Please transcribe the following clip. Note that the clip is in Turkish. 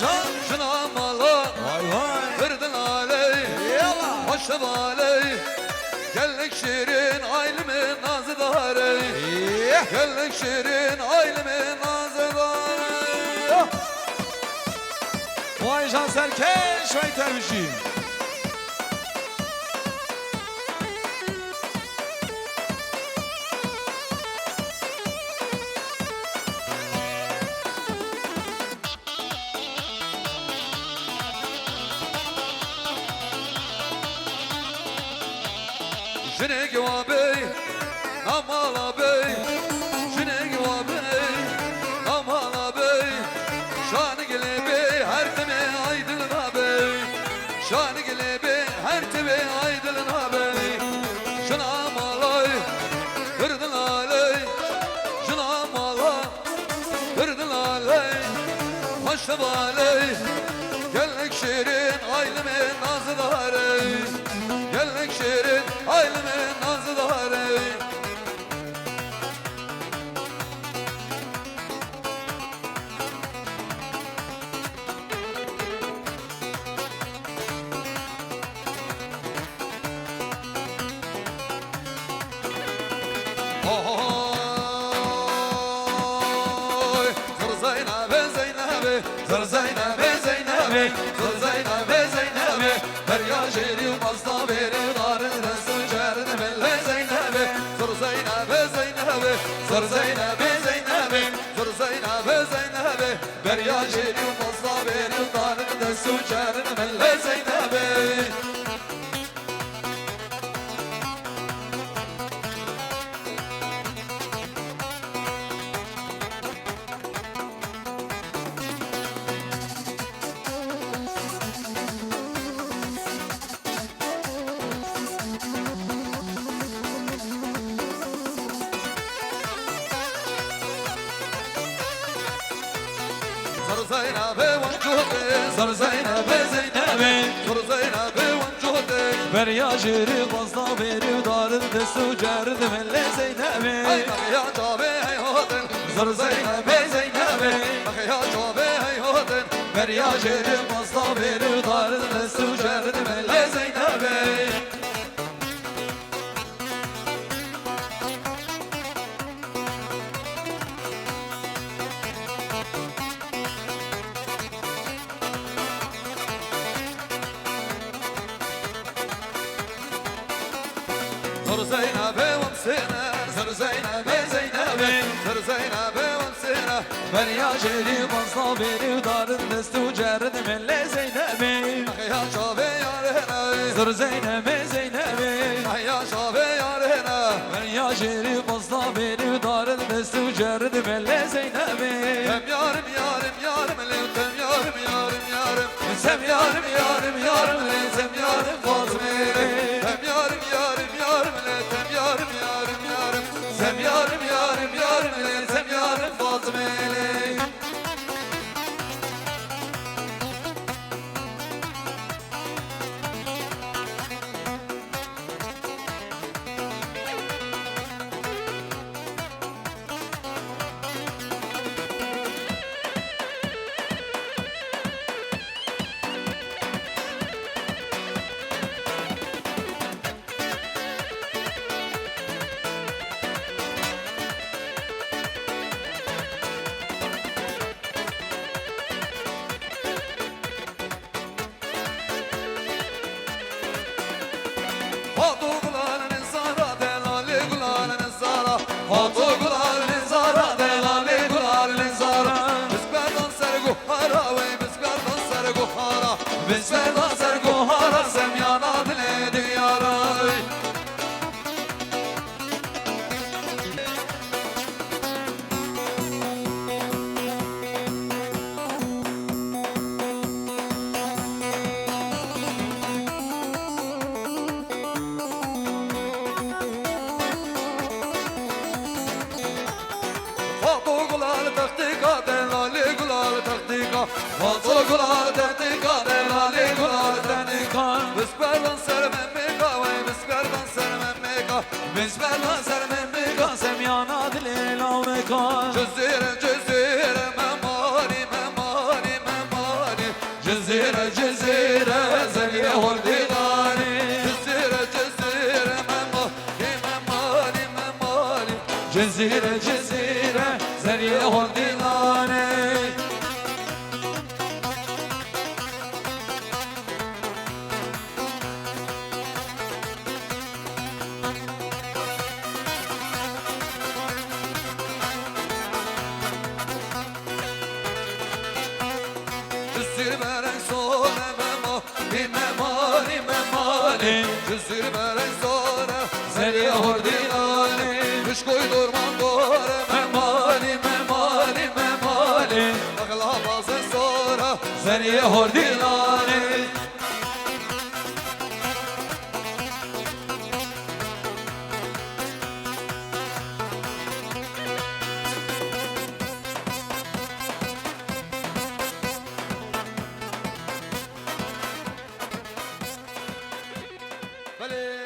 can. Şuna mala Vay vay. verdin aley. Yallah. Başa baley. Gellik şirin ailemi nazı darey. Gellik şirin ailemi nazı darey. Vay can Serkeş ve Termişi. Jine giva bey, namala bey. Jine giva bey, namala bey. Şanı gele bey, her teme aydılına bey. Şanı gele bey, her teme aydılına bey. Şuna malay, kırdın aley. Şuna mala, kırdın aley. Paşa baley, gellik şirin aileme nazı darey. Gellik şirin aileme nazı darey. Oy, zır Zeynep'e Zeynep'e, zır Zeynep'e Zeynep'e, zır Zeynep'e Zeynep'e. Her yaşeri mazda beri darın resul çerin melle Zeynep'e, zır Zeynep'e Zeynep'e, zır Zeynep'e Zeynep'e, zır Zeynep'e Zeynep'e. Her yaşeri mazda beri darın resul çerin melle Zeynep'e. Zar Zeynep'e vancude, zar Zeynep'e Zeynep'e, zar Zeynep'e vancude. Ver yaşeri fazla veri darın destu cerdim elle Zeynep'e. Ay bak ya cabe ay hodin, Zar Zeynep'e Zeynep'e. bak ya cabe ay hodin. Ver yaşeri fazla veri darın destu cerdim elle Zeynep'e. Zar Zeynep'e vamsene, zar Zeynep'e Zeynep'e, zar Zeynep'e vamsene. Ver yaşeri fazla veri darın destu cerdim elle Zeynep'e. Bak ya cabe yarına, Zar Zeynep'e Zeynep'e. ay ya cabe yarına. Ver yaşeri fazla veri darın destu cerdim elle Zeynep'e. Hem yarım yarım yarım tem yarım yarım yarım. Sem yarım yarım yarım sem yarım Fatma'yı. Hem yarım yarım yarım tem yarım yarım yarım. Sem yarım yarım yarım sem yarım Fatma'yı. Hatu gulanın zara delali gulanın zara. Hatu gulanın zara delali gulanın zara. Biz berdan ser guhara ve biz berdan ser guhara. Biz verdan ser gohara sem yana dile diyara. Hatu gulanın taktika delali gulanın taktika. Hatu gulanın taktika delali gulanın taktika. Biz berdan ser memmeka ve biz berdan ser memmeka. Biz verdan ser memmeka sem yana dile lavmeka. Cüzire cüzire memari memari memari. زریه هندیلانه Cüssür beren sonra mema Mimemali memali Cüssür beren sonra زریه هندیلانه Düş koydurman doğru memali memali memali Akla bazı sonra زریه هندیلانه Bale